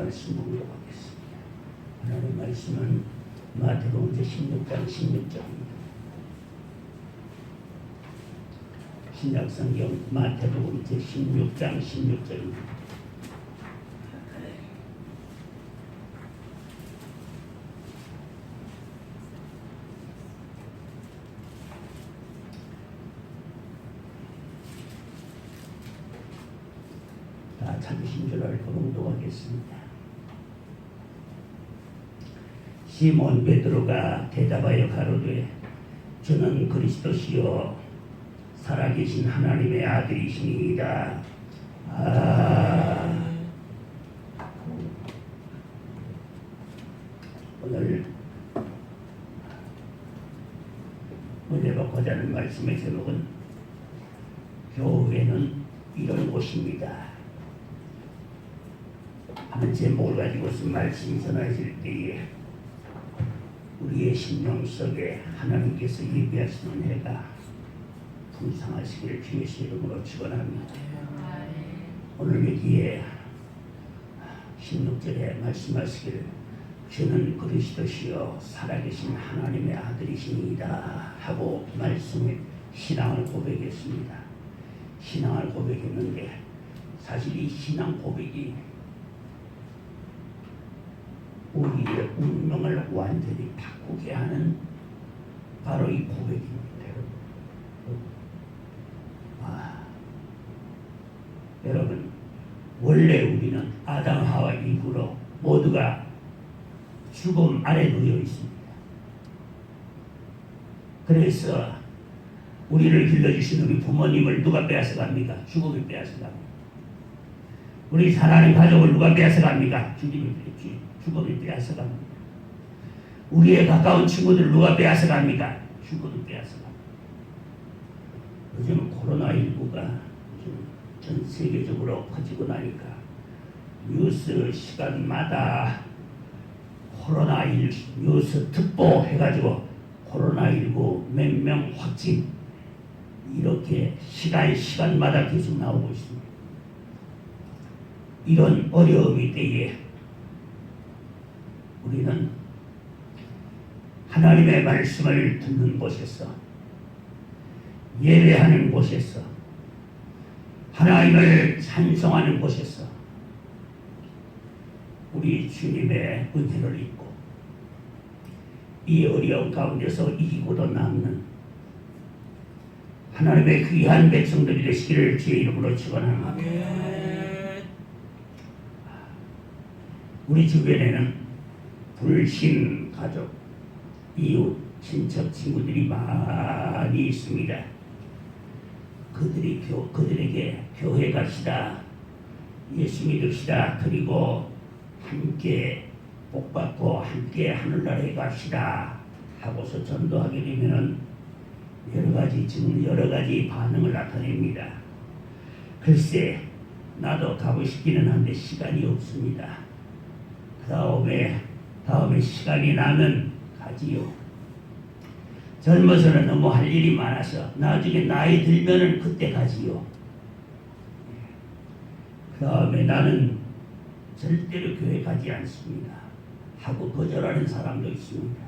말씀 공독하겠습니다. 하나님의 말씀은 마태복음 16장 16절입니다. 신약성경 마태복음 16장 16절입니다. 다 찾으신 줄 알고 공독하겠습니다. 시몬 베드로가 대답하여 가로되 저는 그리스도시요 살아계신 하나님의 아들이시니이다. 오늘 받고자 하는 말씀의 제목은 교회는 이런 곳입니다 하는 제목을 가지고 쓴 말씀이 전하실 때에 우리의 심령 속에 하나님께서 예비하시는 해가 풍성하시기를 주의 이름으로 축원합니다. 오늘 여기에 16절에 말씀하시기를 저는 그리스도시요 살아계신 하나님의 아들이시니이다 하고 말씀에 신앙을 고백했습니다. 신앙을 고백했는데 사실 이 신앙 고백이 우리의 운명을 완전히 바꾸게 하는 바로 이 고백입니다. 여러분, 원래 우리는 아담 하와 이후로 모두가 죽음 아래 놓여 있습니다. 그래서 우리를 길러주신 우리 부모님을 누가 빼앗아갑니까? 죽음이 빼앗아갑니다. 우리 사랑하는 가족을 누가 빼앗아갑니까? 죽음이 빼앗아갑니다. 우리의 가까운 친구들 누가 빼앗아갑니까? 죽음이 빼앗아갑니다. 요즘 코로나19가 전 세계적으로 퍼지고 나니까 뉴스 시간마다 코로나19 뉴스 특보 해가지고 코로나19 몇 명 확진 이렇게 시간마다 계속 나오고 있습니다. 이런 어려움이 때에 우리는 하나님의 말씀을 듣는 곳에서 예배하는 곳에서 하나님을 찬송하는 곳에서 우리 주님의 은혜를 입고 이 어려운 가운데서 이기고도 남는 하나님의 귀한 백성들이 되시기를 주의 이름으로 축원합니다. 우리 주변에는 불신 가족, 이웃, 친척, 친구들이 많이 있습니다. 그들에게 교회 갑시다, 예수 믿읍시다, 그리고 함께 복받고 함께 하늘나라에 갑시다 하고서 전도하게 되면은 여러 가지 반응을 나타냅니다. 글쎄, 나도 가고 싶기는 한데 시간이 없습니다. 다음에 시간이 나면 가지요. 젊어서는 너무 할 일이 많아서 나중에 나이 들면은 그때 가지요. 그 다음에 나는 절대로 교회 가지 않습니다 하고 거절하는 사람도 있습니다.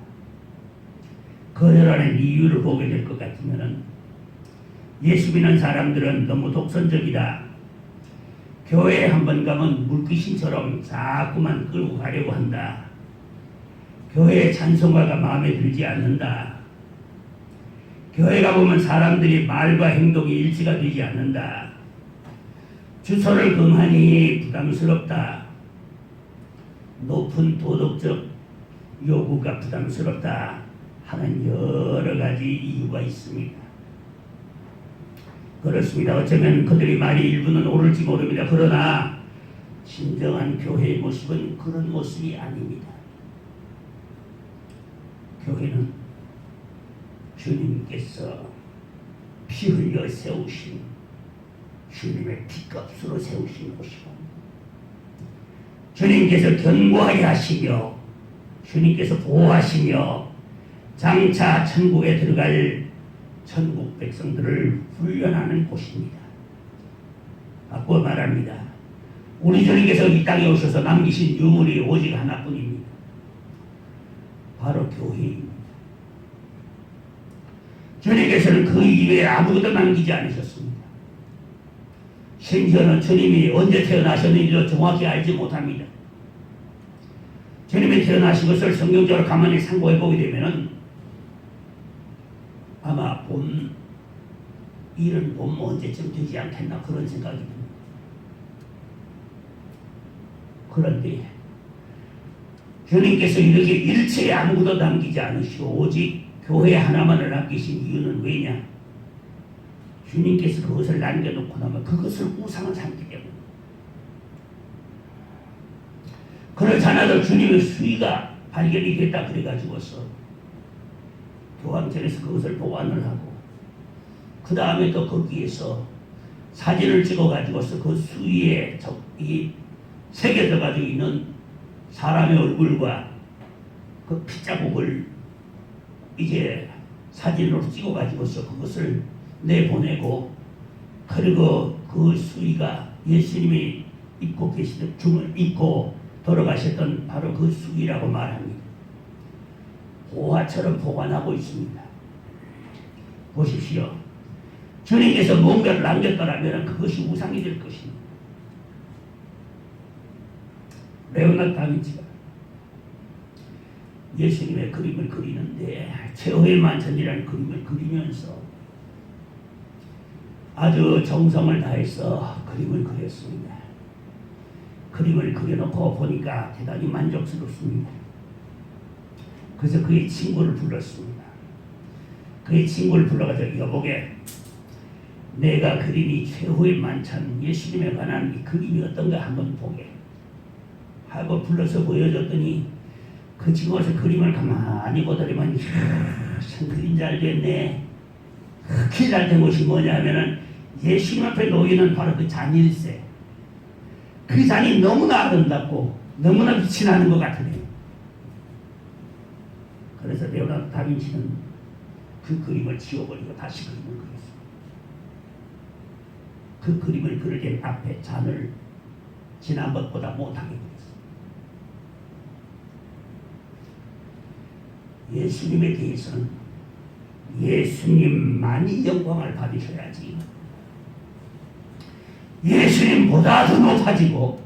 거절하는 이유를 보게 될 것 같으면은 예수 믿는 사람들은 너무 독선적이다. 교회에 한번 가면 물귀신처럼 자꾸만 끌고 가려고 한다. 교회의 찬송가가 마음에 들지 않는다. 교회 가보면 사람들이 말과 행동이 일치가 되지 않는다. 주소를 금하니 부담스럽다. 높은 도덕적 요구가 부담스럽다 하는 여러 가지 이유가 있습니다. 그렇습니다. 어쩌면 그들의 말이 일부는 옳을지 모릅니다. 그러나 진정한 교회의 모습은 그런 모습이 아닙니다. 교회는 주님께서 피 흘려 세우신 주님의 피값으로 세우신 곳이고 주님께서 견고하게 하시며 주님께서 보호하시며 장차 천국에 들어갈 천국 백성들을 훈련하는 곳입니다. 바꿔 말합니다. 우리 주님께서 이 땅에 오셔서 남기신 유물이 오직 하나뿐입니다. 바로 교회입니다. 주님께서는 그 이외에 아무것도 남기지 않으셨습니다. 심지어는 주님이 언제 태어나셨는지도 정확히 알지 못합니다. 주님이 태어나신 것을 성경적으로 가만히 상고해 보게 되면은 아마 이른 봄 언제쯤 되지 않겠나 그런 생각이 듭니다. 그런데 주님께서 이렇게 일체에 아무것도 남기지 않으시고 오직 교회 하나만을 남기신 이유는 왜냐? 주님께서 그것을 남겨놓고 나면 그것을 우상을 삼기 때문에. 그렇지 않아도 주님의 수위가 발견이 됐다 그래가지고서 교황청에서 그것을 보관을 하고 그 다음에 또 거기에서 사진을 찍어가지고서 그 수위에 새겨져 가지고 있는 사람의 얼굴과 그 핏자국을 이제 사진으로 찍어 가지고서 그것을 내보내고, 그리고 그 수위가 예수님이 입고 계시던 중을 입고 돌아가셨던 바로 그 수위라고 말합니다. 보화처럼 보관하고 있습니다. 보십시오. 주님께서 뭔가를 남겼더라면 그것이 우상이 될 것입니다. 레오나르도 다빈치가 예수님의 그림을 그리는데 최후의 만찬이라는 그림을 그리면서 아주 정성을 다해서 그림을 그렸습니다. 그림을 그려놓고 보니까 대단히 만족스럽습니다. 그래서 그의 친구를 불렀습니다. 그의 친구를 불러가지고 여보게, 내가 그린 이 최후의 만찬 예수님에 관한 이 그림이 어떤가 한번 보게 하고 불러서 보여줬더니 그 친구가 그림을 가만히 보더니만 참 그림 잘 됐네. 특히 잘 된 것이 뭐냐면은 예수님 앞에 놓이는 바로 그 잔일세. 그 잔이 너무나 아름답고 너무나 빛이 나는 것 같으네요. 그래서 레오나르도 다빈치는 그 그림을 지워버리고 다시 그림을 그렸습니다. 그 그림을 그릴 때 앞에 잔을 지난번보다 못하게 그렸습니다. 예수님에 대해서는 예수님만이 영광을 받으셔야지, 예수님보다 더 높아지고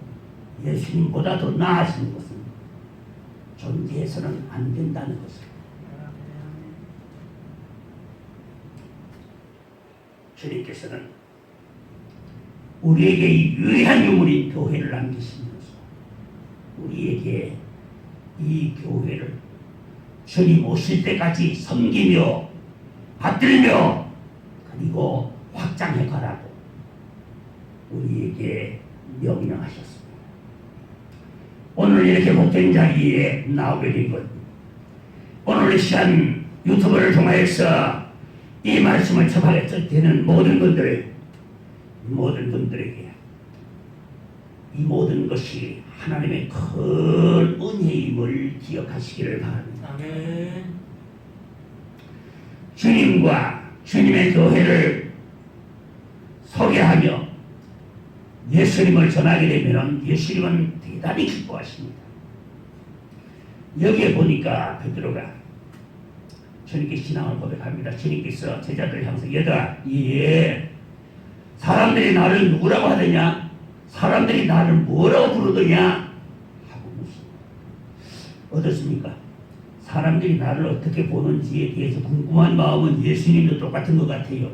예수님보다 더 나아지는 것은 존재해서는 안 된다는 것을 주님께서는 우리에게 이 유일한 유물인 교회를 남기시면서 우리에게 이 교회를 주님 오실 때까지 섬기며 받들며 그리고 확장해 가라고 우리에게 명령하셨습니다. 오늘 이렇게 복된 자리에 나오게 된 것, 오늘 이 시간 유튜브를 통해서 이 말씀을 접하게 되는 모든 분들에게 이 모든 것이 하나님의 큰 은혜임을 기억하시기를 바랍니다. 아멘. 주님과 주님의 교회를 소개하며 예수님을 전하게 되면 예수님은 대단히 기뻐하십니다. 여기에 보니까 베드로가 주님께 신앙을 고백합니다. 주님께서 제자들을 향해서 얘들아, 사람들이 나를 누구라고 하더냐? 사람들이 나를 뭐라고 부르더냐? 하고 묻습니다. 어떻습니까? 사람들이 나를 어떻게 보는지에 대해서 궁금한 마음은 예수님도 똑같은 것 같아요.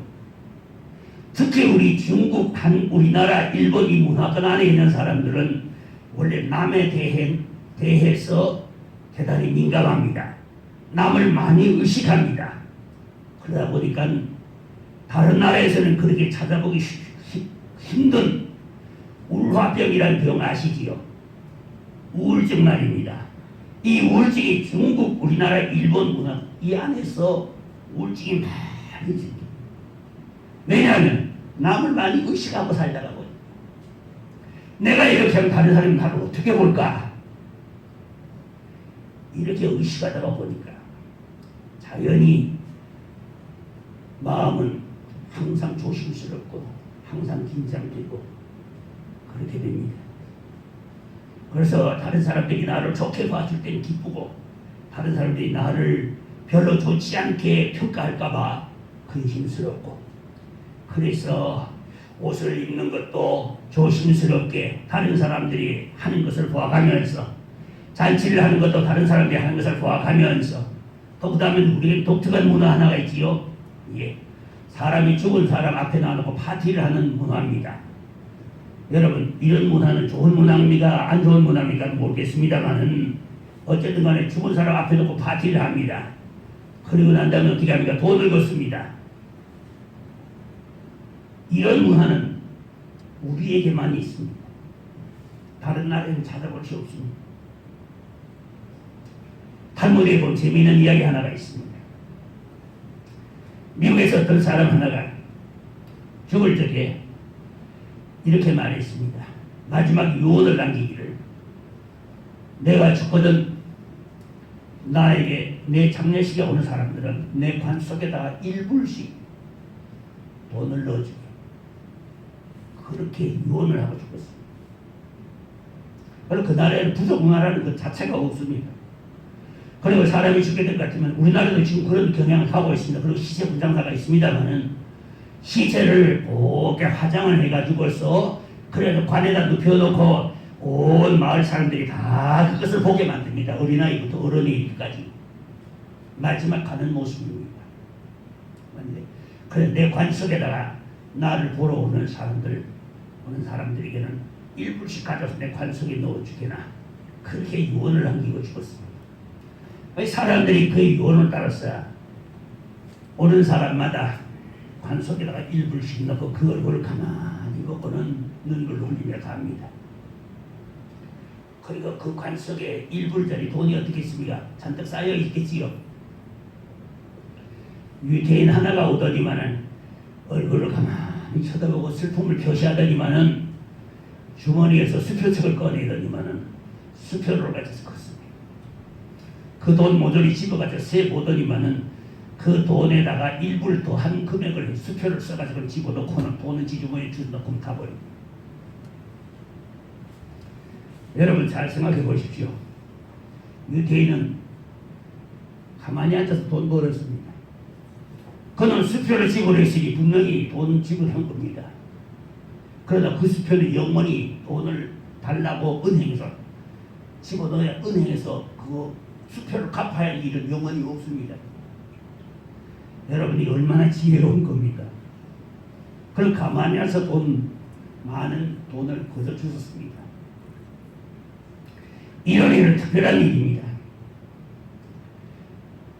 특히 우리 중국, 우리나라, 일본 이 문화권 안에 있는 사람들은 원래 남에 대해서 대단히 민감합니다. 남을 많이 의식합니다. 그러다 보니까 다른 나라에서는 그렇게 찾아보기 힘든 울화병이라는 병 아시지요? 우울증 말입니다. 이 우울증이 중국, 우리나라, 일본 문화 이 안에서 우울증이 많이 생깁니다. 왜냐하면 남을 많이 의식하고 살다가 보니 내가 이렇게 하면 다른 사람이 나를 어떻게 볼까? 이렇게 의식하다가 보니까 자연히 마음은 항상 조심스럽고 항상 긴장되고 그렇게 됩니다. 그래서 다른 사람들이 나를 좋게 봐줄 때는 기쁘고 다른 사람들이 나를 별로 좋지 않게 평가할까봐 근심스럽고, 그래서 옷을 입는 것도 조심스럽게 다른 사람들이 하는 것을 보아가면서, 잔치를 하는 것도 다른 사람들이 하는 것을 보아가면서, 또 그 다음에 우리에게 독특한 문화 하나가 있지요. 예, 사람이 죽은 사람 앞에 놔놓고 파티를 하는 문화입니다. 여러분, 이런 문화는 좋은 문화입니까? 안 좋은 문화입니까? 모르겠습니다만은 어쨌든 간에 죽은 사람 앞에 놓고 파티를 합니다. 그리고 난 다음에 어떻게 합니까? 돈을 걷습니다. 이런 문화는 우리에게만 있습니다. 다른 나라에는 찾아볼 수 없습니다. 탈무드에 보면 재미있는 이야기 하나가 있습니다. 미국에서 어떤 사람 하나가 죽을 적에 이렇게 말했습니다. 마지막 유언을 남기기를, 내가 죽거든 나에게 내 장례식에 오는 사람들은 내 관 속에다가 1불씩 돈을 넣어주게, 그렇게 유언을 하고 죽었습니다. 그리고 그 나라에는 부정문화라는 것 자체가 없습니다. 그리고 사람이 죽게 될 것 같으면, 우리나라도 지금 그런 경향을 하고 있습니다. 그리고 시체 분장사가 있습니다만은 시체를 곱게 화장을 해가지고서 그래도 관에다 눕혀놓고 온 마을 사람들이 다 그것을 보게 만듭니다. 어린아이부터 어른이까지. 마지막 가는 모습입니다. 그래서 내 관 속에다가 나를 보러 오는 사람들에게는 1불씩 가져서 내 관 속에 넣어주게나, 그렇게 유언을 남기고 죽었습니다. 사람들이 그 유언을 따라서 오는 사람마다 관 속에다가 1불씩 넣고 그 얼굴을 가만히 보고는 눈물을 흘리며 갑니다. 그리고 그 관 속에 1불짜리 돈이 어떻게 있습니까? 잔뜩 쌓여 있겠지요. 유태인 하나가 오더니만은 얼굴을 가만히 쳐다보고 슬픔을 표시하더니만은 주머니에서 수표책을 꺼내더니만은 수표를 가져서 컸습니다. 그 돈 모조리 집어가지고 세 보더니만은 그 돈에다가 1불 더한 금액을 수표를 써가지고 집어넣고는 돈은 지주머니에 주워넣고 가버립니다. 여러분 잘 생각해 보십시오. 유태인은 가만히 앉아서 돈 벌었습니다. 그는 수표를 지불했으니 분명히 돈 지불한 겁니다. 그러나 그 수표는 영원히 돈을 달라고 은행에서 집어넣어야 은행에서 그 수표를 갚아야 할 일은 영원히 없습니다. 여러분이 얼마나 지혜로운 겁니까? 그걸 가만히 앉아서 많은 돈을 거둬 주셨습니다. 이런 일은 특별한 일입니다.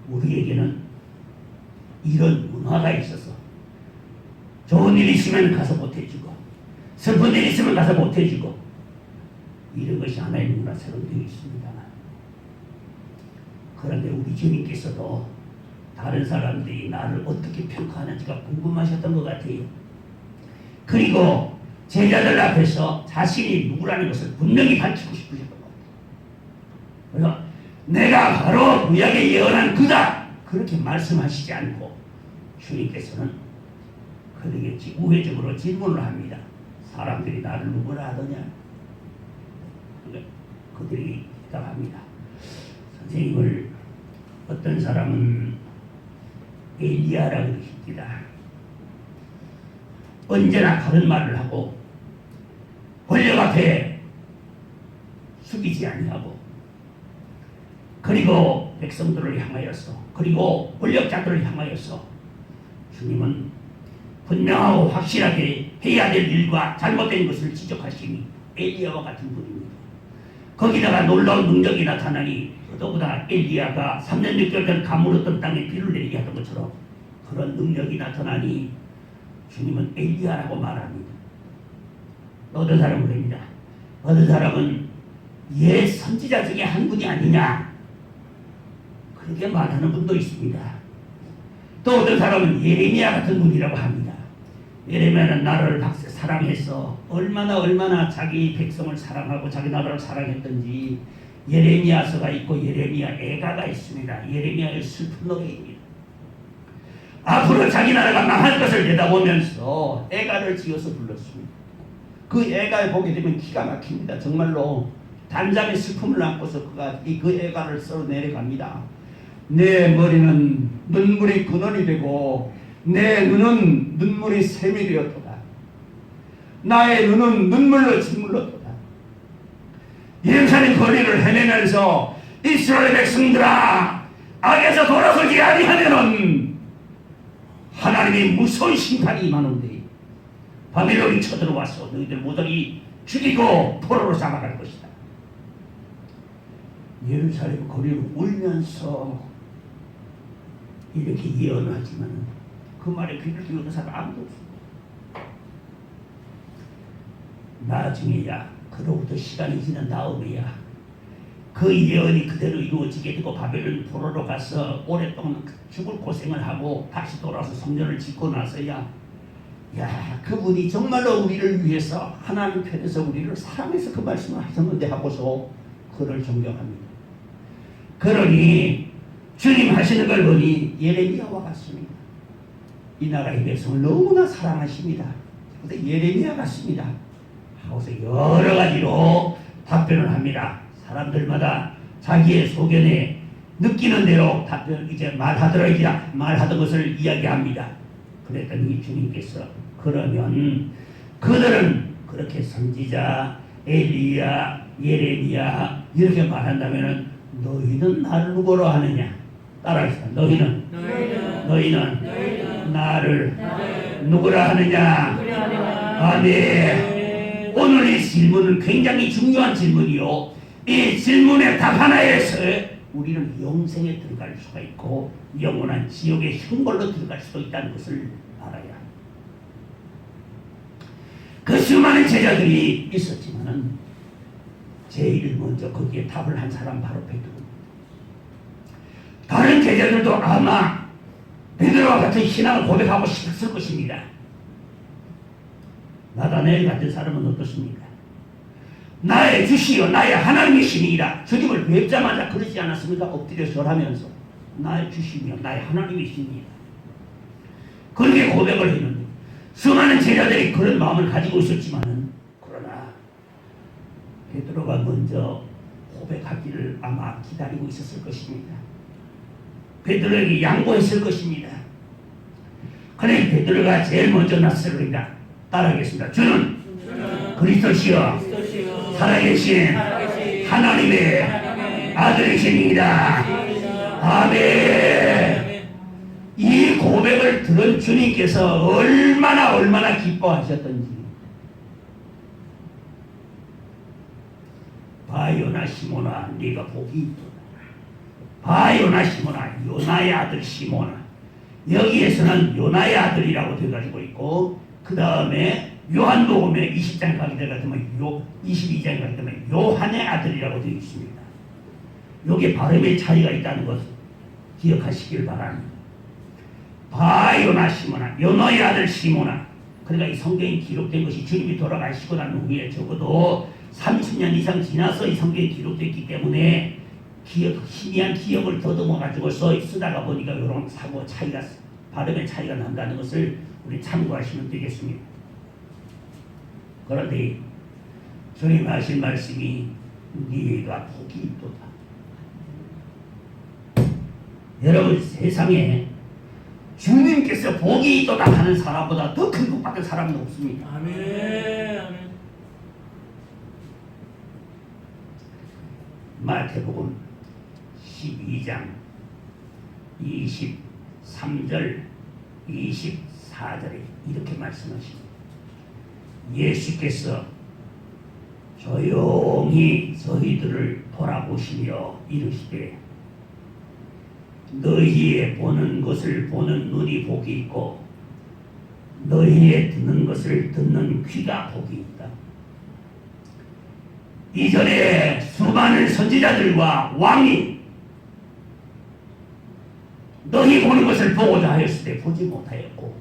우리에게는 이런 문화가 있어서 좋은 일이 있으면 가서 못해주고, 슬픈 일이 있으면 가서 못해주고, 이런 것이 하나의 문화처럼 되어 있습니다. 그런데 우리 주님께서도 다른 사람들이 나를 어떻게 평가하는지가 궁금하셨던 것 같아요. 그리고 제자들 앞에서 자신이 누구라는 것을 분명히 밝히고 싶으셨던 것 같아요. 그래서 내가 바로 구약에 예언한 그다, 그렇게 말씀하시지 않고 주님께서는 그에게 우회적으로 질문을 합니다. 사람들이 나를 누구라 하더냐? 그들이 대답합니다. 선생님을 어떤 사람은 엘리야라고 그러십니다. 언제나 바른 말을 하고 권력 앞에 숙이지 아니하고, 그리고 백성들을 향하여서, 그리고 권력자들을 향하여서 주님은 분명하고 확실하게 해야 될 일과 잘못된 것을 지적하시니 엘리야와 같은 분입니다. 거기다가 놀라운 능력이 나타나니 그보다 엘리야가 3년 6개월 전 가물었던 땅에 비를 내리게 하던 것처럼 그런 능력이 나타나니 주님은 엘리야라고 말합니다. 어떤 사람은 그럽니다. 어떤 사람은 옛 선지자 중에 한 분이 아니냐, 그렇게 말하는 분도 있습니다. 또 어떤 사람은 예레미야 같은 분이라고 합니다. 예레미야는 나라를 사랑해서 얼마나 자기 백성을 사랑하고 자기 나라를 사랑했던지 예레미야서가 있고 예레미야 애가가 있습니다. 예레미야의 슬픈 노래입니다. 앞으로 자기 나라가 망할 것을 내다보면서 애가를 지어서 불렀습니다. 그 애가에 보게 되면 기가 막힙니다. 정말로 단잠의 슬픔을 안고서 그 애가를 썰어 내려갑니다. 내 머리는 눈물이 근원이 되고 내 눈은 눈물이 샘이 되었도다. 나의 눈은 눈물로 짓물렀도다. 예루살렘 거리를 헤매면서 이스라엘 백성들아, 악에서 돌아서지 아니하면은 하나님의 무서운 심판이 임하는데 바빌론이 쳐들어와서 너희들 모조리 죽이고 포로로 잡아갈 것이다. 예루살렘 거리를 울면서 이렇게 예언을 하지만 그 말에 귀를 기울이는 사람 아무도 없습니다. 나중에야, 그로부터 시간이 지난 다음에야 그 예언이 그대로 이루어지게 되고 바벨론 포로로 가서 오랫동안 죽을 고생을 하고 다시 돌아와서 성전을 짓고 나서야, 야, 그분이 정말로 우리를 위해서 하나님 편에서 우리를 사랑해서 그 말씀을 하셨는데 하고서 그를 존경합니다. 그러니 주님 하시는 걸 보니 예레미야와 같습니다. 이 나라의 백성을 너무나 사랑하십니다. 근데 예레미야 같습니다 하고서 여러 가지로 답변을 합니다. 사람들마다 자기의 소견에 느끼는 대로 답변 이제 말하던 것을 이야기합니다. 그랬더니 주님께서 그러면 그들은 그렇게 선지자 엘리야, 예레미야 이렇게 말한다면은 너희는 나를 누구로 하느냐? 따라하시다. 너희는 나를 누구라 하느냐? 아멘. 오늘 이 질문은 굉장히 중요한 질문이요. 이 질문의 답 하나에서 우리는 영생에 들어갈 수가 있고 영원한 지옥의 형벌로 들어갈 수도 있다는 것을 알아야 합니다. 그 수많은 제자들이 있었지만은 제일 먼저 거기에 답을 한 사람 바로 베드로. 다른 제자들도 아마 베드로와 같은 신앙을 고백하고 싶었을 것입니다. 나다나엘 같은 사람은 어떻습니까? 나의 주시여 나의 하나님이시니이다. 주님을 뵙자마자 그러지 않았습니까? 엎드려 절하면서 나의 주시며 나의 하나님이시니이다. 그렇게 고백을 했는데 수많은 제자들이 그런 마음을 가지고 있었지만은, 그러나 베드로가 먼저 고백하기를 아마 기다리고 있었을 것입니다. 베드로에게 양보했을 것입니다. 그래 베드로가 제일 먼저 나섰습니다. 따라하겠습니다. 주는 그리스도시여 살아계신 하나님의 아들이시니이다. 아멘. 이 고백을 들은 주님께서 얼마나 기뻐하셨던지. 바요나 시몬아 네가 복이 있도다. 바요나 시몬아 요나의 아들 시몬아. 여기에서는 요나의 아들이라고 돼가지고 있고, 그 다음에 요한복음에 20장 가게 되면 22장 가게 되면 요한의 아들이라고 되어 있습니다. 여기에 발음의 차이가 있다는 것을 기억하시길 바랍니다. 바요나 시몬아, 요나의 아들 시몬아. 그러니까 이 성경에 기록된 것이 주님이 돌아가시고 난 후에 적어도 30년 이상 지나서 이 성경에 기록됐기 때문에 희미한 기억을 더듬어 가지고 쓰다가 보니까 이런 사고 차이가, 발음의 차이가 난다는 것을 우리 참고하시면 되겠습니다. 그런데 주님 하신 말씀이 네가 복이 있도다. 여러분, 세상에 주님께서 복이 있도다 하는 사람보다 더 큰 복 받은 사람은 없습니다. 아멘. 마태복음 12장 23절 24절에 이렇게 말씀하십니다. 예수께서 조용히 저희들을 돌아보시며 이르시되 너희의 보는 것을 보는 눈이 복이 있고 너희의 듣는 것을 듣는 귀가 복이 있다. 이전에 수많은 선지자들과 왕이 너희 보는 것을 보고자 하였을 때 보지 못하였고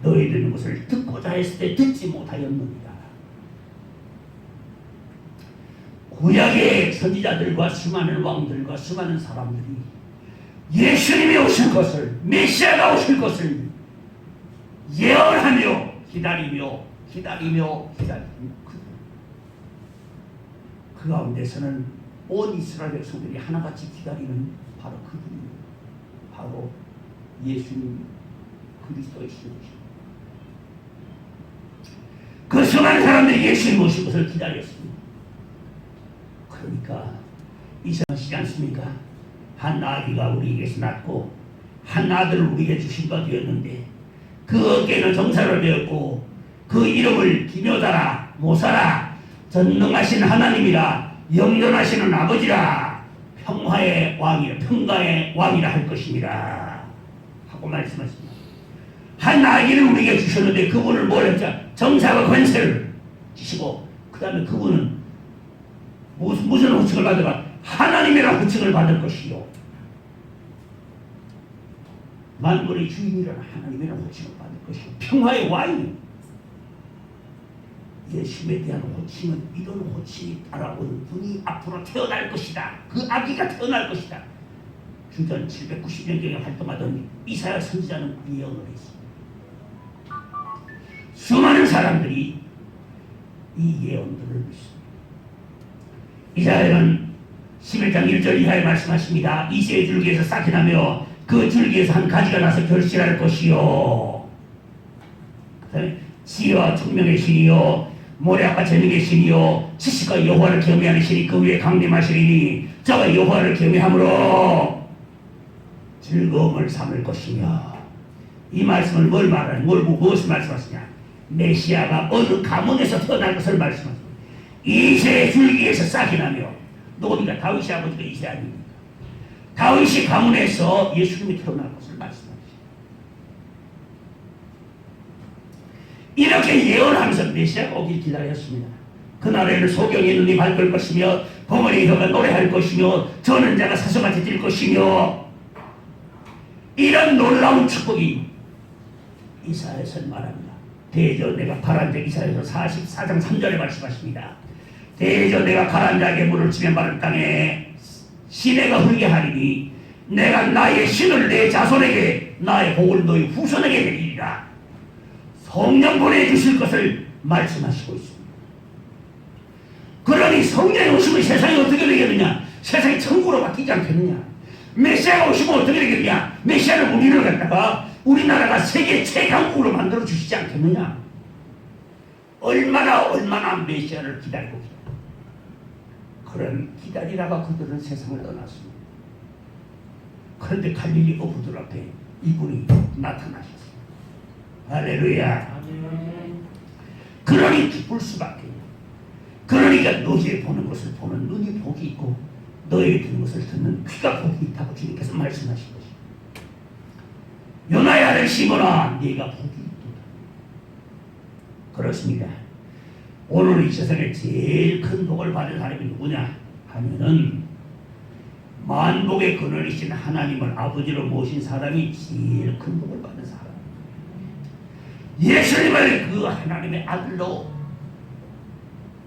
너희 듣는 것을 듣고자 했을 때 듣지 못하였느니라. 구약의 선지자들과 수많은 왕들과 수많은 사람들이 예수님이 오실 것을, 메시아가 오실 것을 예언하며 기다리며 그 가운데서는 온 이스라엘 백성들이 하나같이 기다리는 바로 그분입니다. 바로 예수님 그리스도이신 것입니다. 그 수많은 사람들이 예수님 오실 것을 기다렸습니다. 그러니까 이상하시지 않습니까? 한 아기가 우리에게서 낳고 한 아들을 우리에게 주신 바 되었는데 그 어깨는 정사를 배웠고 그 이름을 기묘다라 모사라 전능하신 하나님이라 영존하시는 아버지라 평화의 왕이라 평강의 왕이라 할 것입니다 하고 말씀하십니다. 한 아기를 우리에게 주셨는데 그분을 뭘 했죠? 정사와 권세를 주시고 그 다음에 그분은 무슨 호칭을 받을까? 하나님이라는 호칭을 받을 것이요 만물의 주인이라는 하나님이라는 호칭을 받을 것이요 평화의 왕이 예수님에 대한 호칭은 이런 호칭이 따라오는 분이 앞으로 태어날 것이다. 그 아기가 태어날 것이다. 주전 790년경에 활동하던 이사야 선지자는 예언을 했습니다. 수많은 사람들이 이 예언들을 믿습니다. 이사야는 11장 1절 이하에 말씀하십니다. 이새의 줄기에서 싹이 나며 그 줄기에서 한 가지가 나서 결실할 것이요. 그 다음에 지혜와 총명의 신이요 모래아까 재능의 신이요 지식과 여호와를 경외하는 신이 그 위에 강림하시리니 저가 여호와를 경외함으로 즐거움을 삼을 것이며 이 말씀을 무엇을 말씀하시냐 메시아가 어느 가문에서 태어날 것을 말씀하십니다. 이새의 줄기에서 싹이 나며 누굽니까? 다윗의 아버지가 이새 아닙니까? 다윗의 가문에서 예수님이 태어날 것을 말씀하십니다. 이렇게 예언하면서 메시아가 오길 기다렸습니다. 그날에는 소경의 눈이 밝을 것이며 벙어리의 혀가 노래할 것이며 저는 자가 사소같이 뛸 것이며 이런 놀라운 축복이 이사야에서 말합니다. 대저 내가 가라앉아 이사야에서 44장 3절에 말씀하십니다. 대저 내가 가라앉아게 물을 치면 마른 땅에 시내가 흐르게 하리니 내가 나의 신을 내 자손에게 나의 복을 너희 후손에게 내리리라. 성령 보내주실 것을 말씀하시고 있습니다. 그러니 성령이 오시면 세상이 어떻게 되겠느냐? 세상이 천국으로 바뀌지 않겠느냐? 메시아가 오시면 어떻게 되겠느냐? 메시아는 우리를 갖다가 우리나라가 세계 최강국으로 만들어 주시지 않겠느냐? 얼마나 메시아를 기다리고 있다. 그런 기다리다가 그들은 세상을 떠났습니다. 그런데 갈릴리 어부들 앞에 이분이 나타나셨습니다. 할렐루야. 그러니 기쁠 수밖에. 그러니까 너희의 보는 것을 보는 눈이 복이 있고 너희의 듣는 것을 듣는 귀가 복이 있다고 주님께서 말씀하신 것입니다. 요나의 아들 시몬아 네가 복이 있도다. 그렇습니다. 오늘 이 세상에 제일 큰 복을 받은 사람이 누구냐 하면은 만복의 근원이신 하나님을 아버지로 모신 사람이 제일 큰 복을 받은 사람. 예수님을 그 하나님의 아들로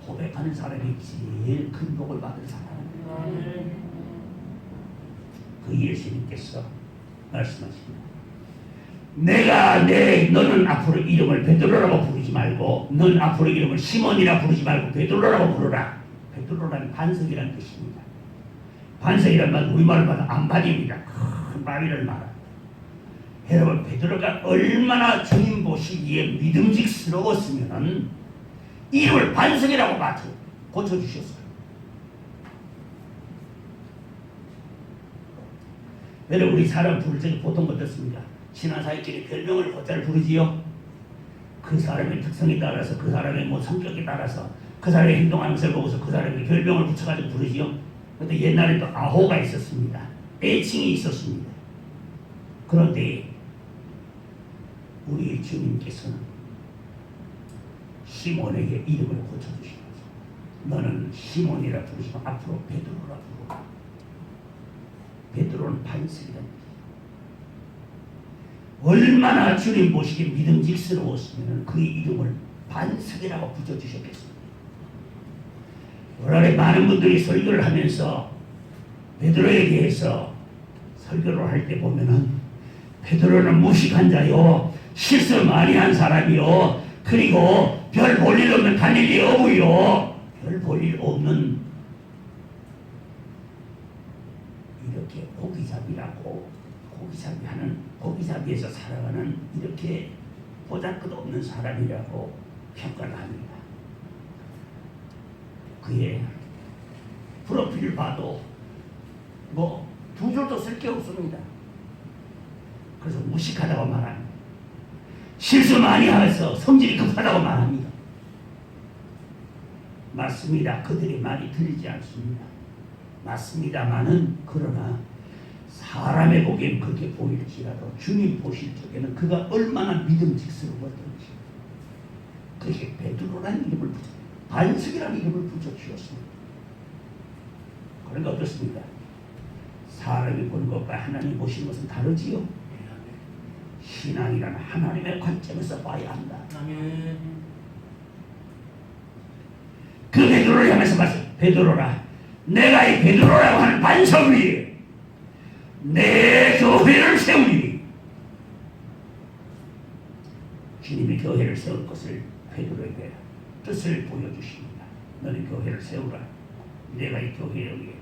고백하는 사람이 제일 큰 복을 받은 사람. 그 예수님께서 말씀하십니다. 너는 앞으로 이름을 베드로라고 부르지 말고 넌 앞으로 이름을 시몬이라 부르지 말고 베드로라고 부르라. 베드로라는 반석이라는 뜻입니다. 반석이란 말은 우리말로 말하면 안반입니다. 큰 바위를 말합니다. 여러분 베드로가 얼마나 주님 보시기에 믿음직스러웠으면 이름을 반석이라고 고쳐주셨어요. 여러분 우리 사람 부를 적에 보통 어떻습니까? 친한 사이끼리 별명을 곧잘 부르지요. 그 사람의 특성에 따라서 그 사람의 성격에 따라서 그 사람의 행동하는 것을 보고서 그 사람에게 별명을 붙여가지고 부르지요. 그런데 옛날에 또 아호가 있었습니다. 애칭이 있었습니다. 그런데 우리 주님께서는 시몬에게 이름을 고쳐주시면서 너는 시몬이라 부르시고 앞으로 베드로라 부르라. 베드로는 반석이라는 뜻이에요. 얼마나 주님 보시기에 믿음직스러웠으면 그 이름을 반석이라고 붙여주셨겠습니까? 오늘날에 많은 분들이 설교를 하면서 베드로에 대해서 설교를 할 때 보면은 베드로는 무식한 자요 실수 많이 한 사람이요 그리고 별 볼 일 없는 갈릴리 어부요 별 볼 일 없는 고기잡이라고 고기잡이하는 고기잡이에서 살아가는 이렇게 보잘것없는 사람이라고 평가를 합니다. 그의 프로필을 봐도 뭐 두 줄도 쓸 게 없습니다. 그래서 무식하다고 말합니다. 실수 많이 해서 성질이 급하다고 말합니다. 맞습니다. 그들의 말이 틀리지 않습니다. 맞습니다만은 그러나 사람의 보기엔 그렇게 보일지라도 주님 보실 적에는 그가 얼마나 믿음직스러웠던지 그렇게 베드로라는 이름을 반석이라는 이름을 붙여주었습니다. 그런데 어떻습니까? 사람이 보는 것과 하나님 보시는 것은 다르지요. 신앙이란 하나님의 관점에서 봐야 한다. 아멘. 그 베드로를 향해서 말씀, 베드로라, 내가 이 베드로라고 하는 반석 위에 내 교회를 세우리니. 주님이 교회를 세울 것을 베드로에게 뜻을 보여주십니다. 너는 교회를 세우라. 내가 이 교회에 의해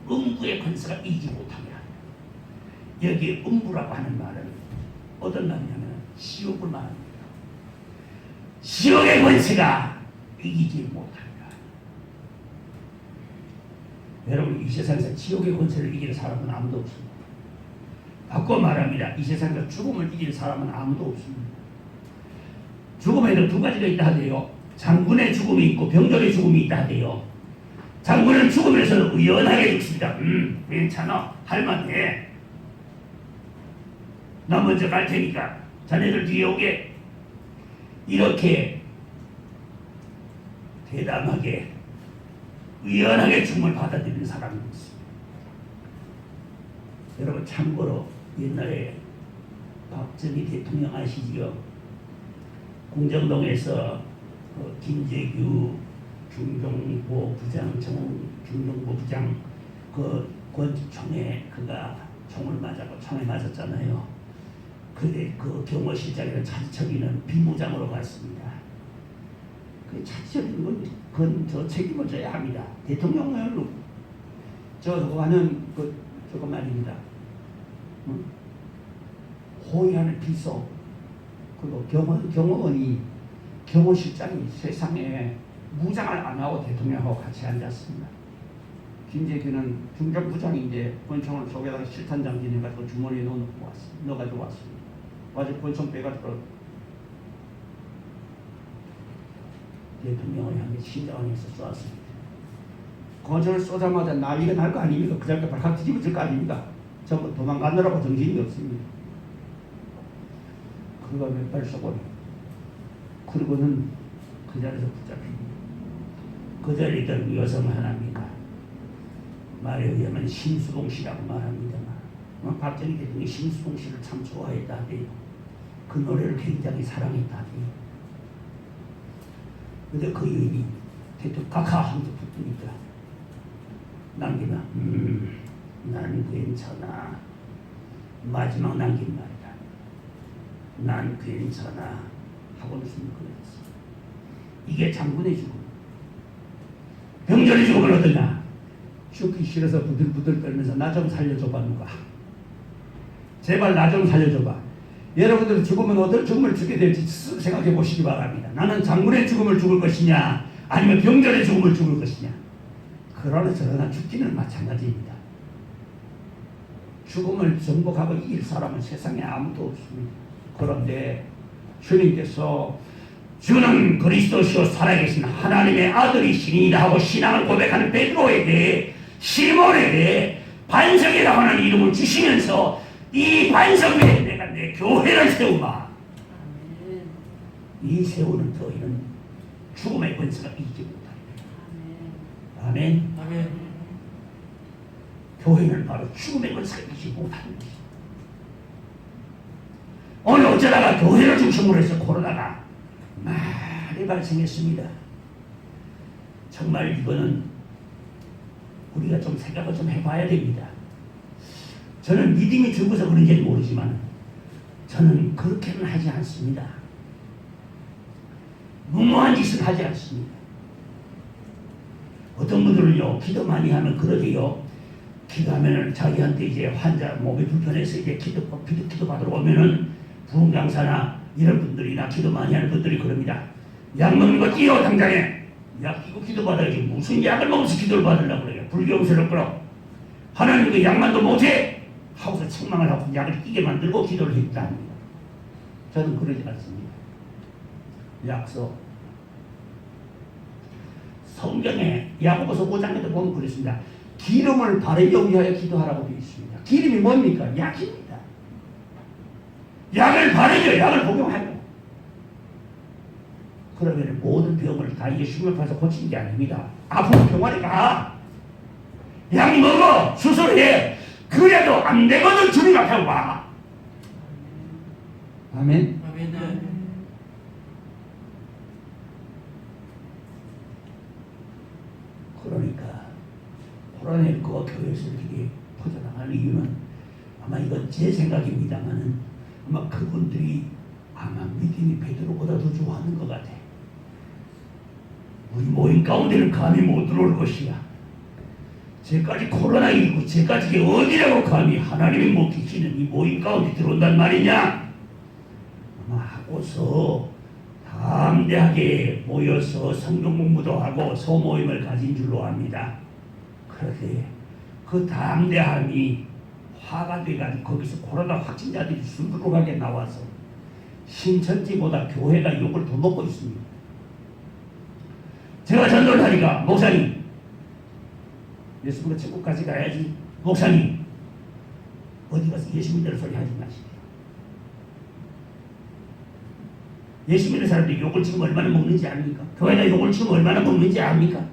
음부의 권세가 이기지 못하게 하리라. 여기 음부라고 하는 말은 어떤 말이냐면 지옥을 말합니다. 지옥의 권세가 이기지 못하리라. 여러분, 이 세상에서 지옥의 권세를 이기는 사람은 아무도 없습니다. 바꿔 말합니다. 이 세상에서 죽음을 이기는 사람은 아무도 없습니다. 죽음에는 두 가지가 있다 하대요. 장군의 죽음이 있고 병졸의 죽음이 있다 하대요. 장군은 죽음에서는 의연하게 죽습니다. 괜찮아, 할만해. 나 먼저 갈 테니까 자네들 뒤에 오게. 이렇게 대담하게 의연하게 죽음을 받아들이는 사람이 있습니다. 여러분, 참고로 옛날에 박정희 대통령 아시지요? 공정동에서 김재규 중정보 부장, 중정보 부장 그 권총에 그가 총을 맞았고 총에 맞았잖아요. 그때 그 경호실장이라는 차지척이는 비무장으로 갔습니다. 그 차지척이는 그건 저 책임을 져야 합니다. 대통령을 저거 하는 그 저거 말입니다. 호위하는 비서 그리고 경호원이 경호실장이 세상에 무장을 안 하고 대통령하고 같이 앉았습니다. 김재규는 중정부장인데 권총을 속에다가 실탄 장진해가지고 주머니에 넣어가지고 왔습니다. 와서 권총 빼가지고 대통령을 향해 심장에서 쏘았습니다. 권총을 쏘자마자 나위가 날 거 아닙니까? 그 자리에 발칵 뒤집어질 거 아닙니까? 전부 도망가느라고 정신이 없습니다. 그가 몇 발 쏘고 그리고는 그 자리에서 붙잡힙니다. 그 자리에 있던 여성 하나입니다. 말에 의하면 심수봉 씨라고 말합니다만 박정희 대통령이 심수봉 씨를 참 좋아했다 하대요. 그 노래를 굉장히 사랑했다 하대요. 근데 그 여인이 대통령 카카 하면서 붙으니까 남기나 난 괜찮아. 마지막 남긴 말이다. 난 괜찮아 하고는 숨을 끊었어. 이게 장군의 죽음. 병졸의 죽음을 얻으냐? 죽기 싫어서 부들부들 떨면서 나 좀 살려줘봐. 누가 제발 나 좀 살려줘봐. 여러분들 죽으면 어떤 죽음을 죽게 될지 생각해 보시기 바랍니다. 나는 장군의 죽음을 죽을 것이냐 아니면 병졸의 죽음을 죽을 것이냐. 그러나 저러나 죽기는 마찬가지입니다. 죽음을 정복하고 이길 사람은 세상에 아무도 없습니다. 그런데 주님께서 주는 그리스도시요 살아계신 하나님의 아들이시니라 하고 신앙을 고백하는 베드로에 대해 시몬에 대해 반석이라고 하는 이름을 주시면서 이 반석 위에 내가 내 교회를 세우마. 이 세우는 너희는 죽음의 권세가 이기지 못하리라. 아멘. 아멘. 교회는 바로 죽음의 권세가 이기지 못하는 것이다. 오늘 어쩌다가 교회를 중심으로 해서 코로나가 많이 발생했습니다. 정말 이거는 우리가 좀 생각을 좀 해봐야 됩니다. 저는 믿음이 적어서 그런지는 모르지만 저는 그렇게는 하지 않습니다. 무모한 짓을 하지 않습니다. 어떤 분들은요, 기도 많이 하면 그러게요. 기도하면은 자기한테 이제 환자 몸이 불편해서 이제 기도 받으러 오면은 부흥강사나 이런 분들이나 기도 많이 하는 분들이 그럽니다. 약 먹는 거 띄워 당장에. 약 끼고 기도 받아야지. 무슨 약을 먹어서 기도를 받으려고 그래요. 불경스럽고 하나님 그 약만도 못해 하고서 책망을 하고 약을 끼게 만들고 기도를 했다 합니다. 저는 그러지 않습니다. 약속 성경에 야고보서 5장에도 보면 그랬습니다. 기름을 바르기 위하여 기도하라고 되어 있습니다. 기름이 뭡니까? 약입니다. 약을 바르죠. 약을 복용하죠. 그러면 모든 병을 다 예수 앞에서 고치는 게 아닙니다. 아프면 병원에 가. 약 먹어. 수술해. 그래도 안 되거든 주님 앞에 와. 아멘. 아멘. 그러니까 코로나19가 교회에서 이렇게 퍼져나가는 이유는 아마 이건 제 생각입니다만은 아마 그분들이 아마 믿음이 베드로보다 더 좋아하는 것 같아. 우리 모임 가운데는 감히 못 들어올 것이야. 쟤까지 코로나19, 쟤까지 이게 어디라고 감히 하나님이 못 계시는 이 모임 가운데 들어온단 말이냐? 아마 하고서 담대하게 모여서 성경 공부도 하고 소모임을 가진 줄로 압니다. 그런데 그 담대함이 화가 돼가지고 거기서 코로나 확진자들이 수두룩하게 나와서 신천지보다 교회가 욕을 더 먹고 있습니다. 제가 전도를 하니까 목사님 예수님과 천국까지 가야지. 목사님 어디 가서 예수 믿는 소리 하지 마시고. 예수 믿는 사람들이 욕을 지금 얼마나 먹는지 압니까? 교회가 욕을 지금 얼마나 먹는지 압니까?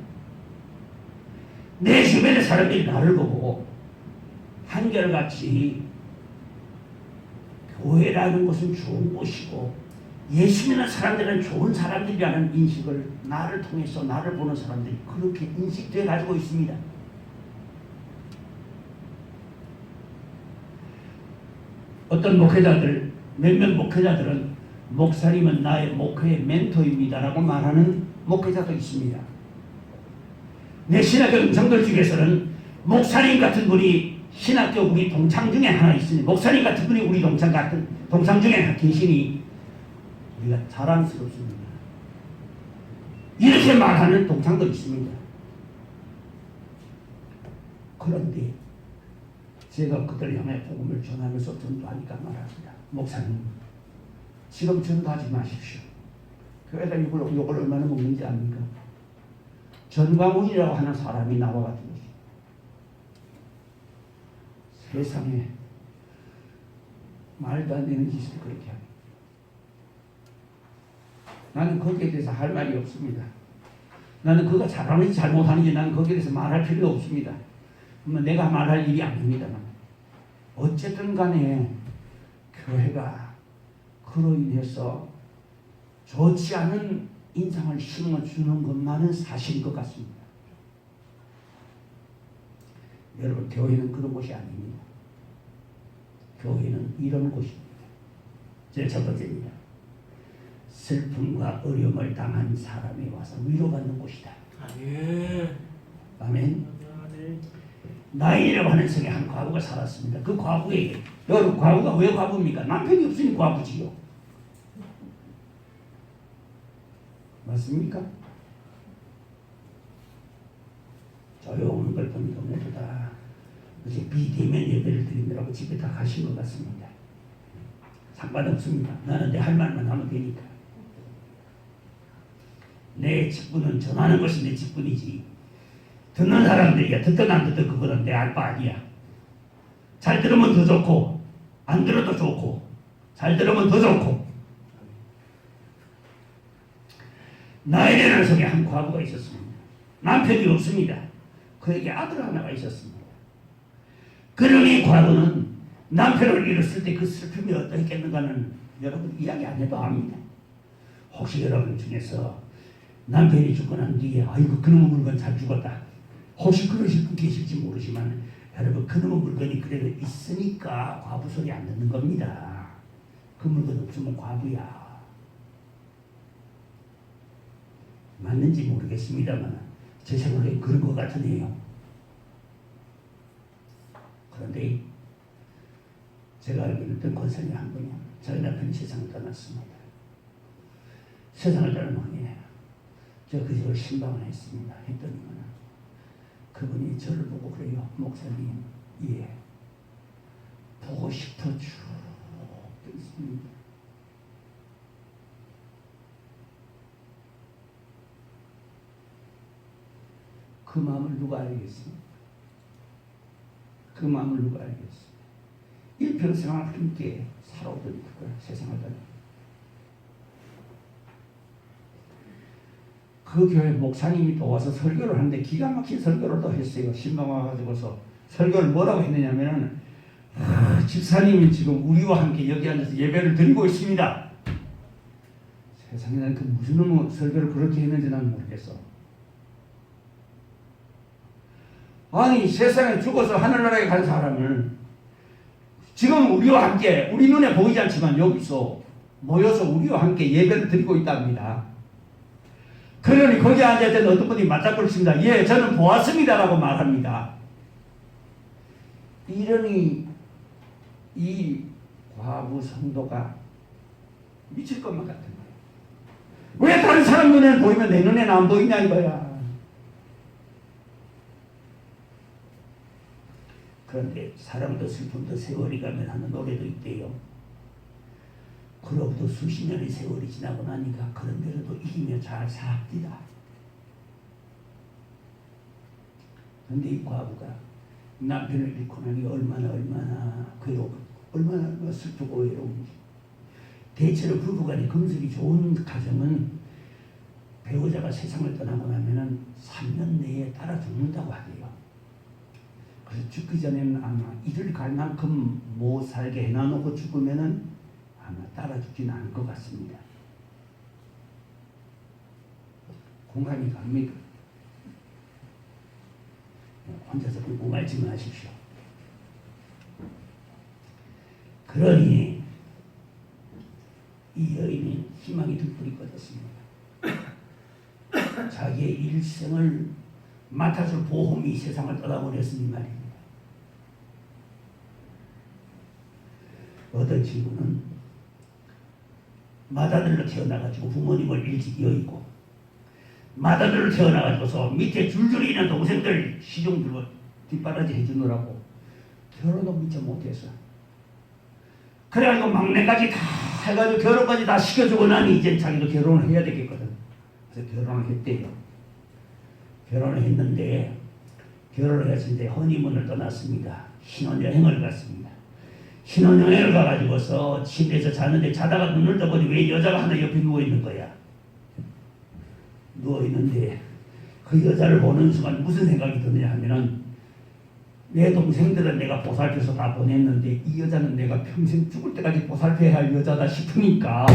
내 주변의 사람들이 나를 보고 한결같이 교회라는 것은 좋은 곳이고 예수 믿는 사람들은 좋은 사람들이라는 인식을 나를 통해서 나를 보는 사람들이 그렇게 인식돼 가지고 있습니다. 어떤 목회자들, 몇몇 목회자들은 목사님은 나의 목회의 멘토입니다라고 말하는 목회자도 있습니다. 내 신학교 음성들 중에서는 목사님 같은 분이 신학교 우리 동창 중에 하나 있으니 목사님 같은 분이 우리 동창 중에 계시니 우리가 자랑스럽습니다. 이렇게 말하는 동창도 있습니다. 그런데 제가 그들 향해 복음을 전하면서 전도하니까 말합니다. 목사님 지금 전도하지 마십시오. 교회가 욕을 얼마나 먹는지 압니까? 전광훈이라고 하는 사람이 나와가지고 세상에 말도 안 되는 짓을 그렇게 합니다. 나는 거기에 대해서 할 말이 없습니다. 나는 그가 잘하는지 잘못하는지 나는 거기에 대해서 말할 필요가 없습니다. 내가 말할 일이 아닙니다만 어쨌든 간에 교회가 그로 인해서 좋지 않은 인상을 심어주는 것만은 사실인 것 같습니다. 여러분 교회는 그런 곳이 아닙니다. 교회는 이런 곳입니다. 제 첫 번째입니다. 슬픔과 어려움을 당한 사람이 와서 위로받는 곳이다. 아멘. 아멘. 나인이라고 하는 성에 한 과부가 살았습니다. 그 과부에게 여러분 과부가 왜 과부입니까? 남편이 없으니 과부지요. 맞습니까? 조용한 걸 보니까 모두 다 이제 비대면 예배를 드리느라고 집에 다 가신 것 같습니다. 상관없습니다. 나는 내 할 말만 하면 되니까. 내 직분은 전하는 것이 내 직분이지. 듣는 사람들이야. 듣든 안 듣든 그거는 내 알 바 아니야. 잘 들으면 더 좋고 안 들어도 좋고 잘 들으면 더 좋고. 나인이라는 성에 한 과부가 있었습니다. 남편이 없습니다. 그에게 아들 하나가 있었습니다. 그러니 과부는 남편을 잃었을 때 그 슬픔이 어떠했겠는가는 여러분 이야기 안 해도 압니다. 혹시 여러분 중에서 남편이 죽고 난 뒤에 아이고 그놈의 물건 잘 죽었다. 혹시 그러실 분 계실지 모르지만 여러분 그놈의 물건이 그래도 있으니까 과부 소리 안 듣는 겁니다. 그 물건 없으면 과부야. 맞는지 모르겠습니다만 제 생각에 그런 것 같으네요. 때 제가 알기로 어떤 권사님 한 분이 자기 남편이 세상을 떠났습니다. 세상을 떠난 후에 제가 그 집을 신방을 했습니다. 했더니만 그분이 저를 보고 그래요. 목사님, 예, 보고 싶어 쭉 있습니다. 그 마음을 누가 알겠습니까? 그 마음을 누가 알겠습니까? 일평생을 함께 살아오던 그걸 세상을 떠나 그 교회 목사님이 또 와서 설교를 하는데 기가 막힌 설교를 또 했어요. 신방 와가지고서 설교를 뭐라고 했느냐면은 집사님이 지금 우리와 함께 여기 앉아서 예배를 드리고 있습니다. 세상에 난 그 무슨 놈의 설교를 그렇게 했는지 난 모르겠어. 아니 세상에 죽어서 하늘나라에 간 사람을 지금 우리와 함께 우리 눈에 보이지 않지만 여기서 모여서 우리와 함께 예배를 드리고 있답니다. 그러니 거기 앉아있던 어떤 분이 맞닥뜨렸습니다. 예, 저는 보았습니다라고 말합니다. 이러니 이 과부 성도가 미칠 것만 같은 거예요. 왜 다른 사람 눈에는 보이면 내 눈에는 안 보이냐 이거야. 그런데 사랑도 슬픔도 세월이 가면 하는 노래도 있대요. 그로부터 수십 년의 세월이 지나고 나니까 그런데도 이기며 잘 삽니다. 그런데 이 과부가 남편을 잃고 나니 얼마나 괴롭고 얼마나 슬프고 외로운지. 대체로 부부간의 금슬이 좋은 가정은 배우자가 세상을 떠나고 나면은 3년 내에 따라 죽는다고 하대요. 그래서 죽기 전에는 아마 이를 갈 만큼 못 살게 해놔놓고 죽으면은 아마 따라 죽지는 않을 것 같습니다. 공감이 갑니까? 혼자서 궁금하지 마십시오. 그러니 이 여인이 희망이 등불이 꺼졌습니다. 자기의 일생을 맡아줄 보험이 세상을 떠나버렸으니 말입니다. 어떤 친구는 맏아들로 태어나가지고 부모님을 일찍 여의고 맏아들로 태어나가지고서 밑에 줄줄이 있는 동생들 시중 들고 뒷바라지 해주느라고 결혼도 미처 못해서 그래가지고 막내까지 다 해가지고 결혼까지 다 시켜주고 나니 이제 자기도 결혼을 해야 되겠거든. 그래서 결혼을 했대요. 결혼을 했는데 결혼을 했을 때 허니문을 떠났습니다. 신혼여행을 갔습니다. 신혼여행을 가가지고서 침대에서 자는데 자다가 눈을 떠보니 왜 여자가 하나 옆에 누워있는 거야. 누워있는데 그 여자를 보는 순간 무슨 생각이 드느냐 하면은 내 동생들은 내가 보살펴서 다 보냈는데 이 여자는 내가 평생 죽을 때까지 보살펴야 할 여자다 싶으니까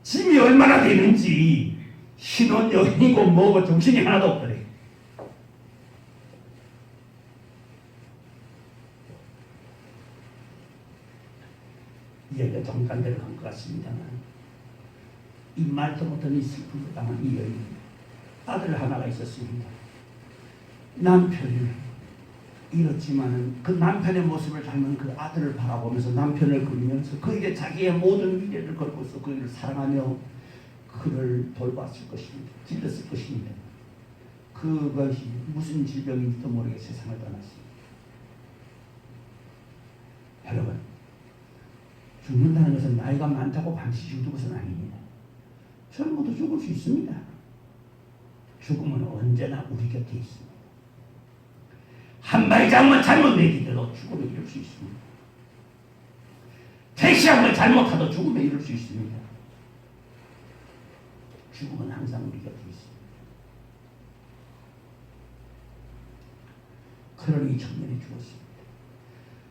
짐이 얼마나 되는지 신혼여행이고 뭐고 정신이 하나도 없더래. 이야기가 정반대로 간 것 같습니다만 이 말도 못한 이 슬픔을 당한 이 여인 아들 하나가 있었습니다. 남편을 잃었지만은 그 남편의 모습을 닮은 그 아들을 바라보면서 남편을 그리면서 그에게 자기의 모든 미래를 걸고서 그를 사랑하며 그를 돌봤을 것입니다. 길렀을 것입니다. 그것이 무슨 질병인지도 모르게 세상을 떠났습니다. 여러분, 죽는다는 것은 나이가 많다고 반드시 죽는 것은 아닙니다. 젊어도 죽을 수 있습니다. 죽음은 언제나 우리 곁에 있습니다. 한 발짝만 잘못 내디뎌도 죽음에 이를 수 있습니다. 택시 한 번 잘못 타도 죽음에 이를 수 있습니다. 죽음은 항상 우리 곁에 있습니다. 그러니 청년이 죽었습니다.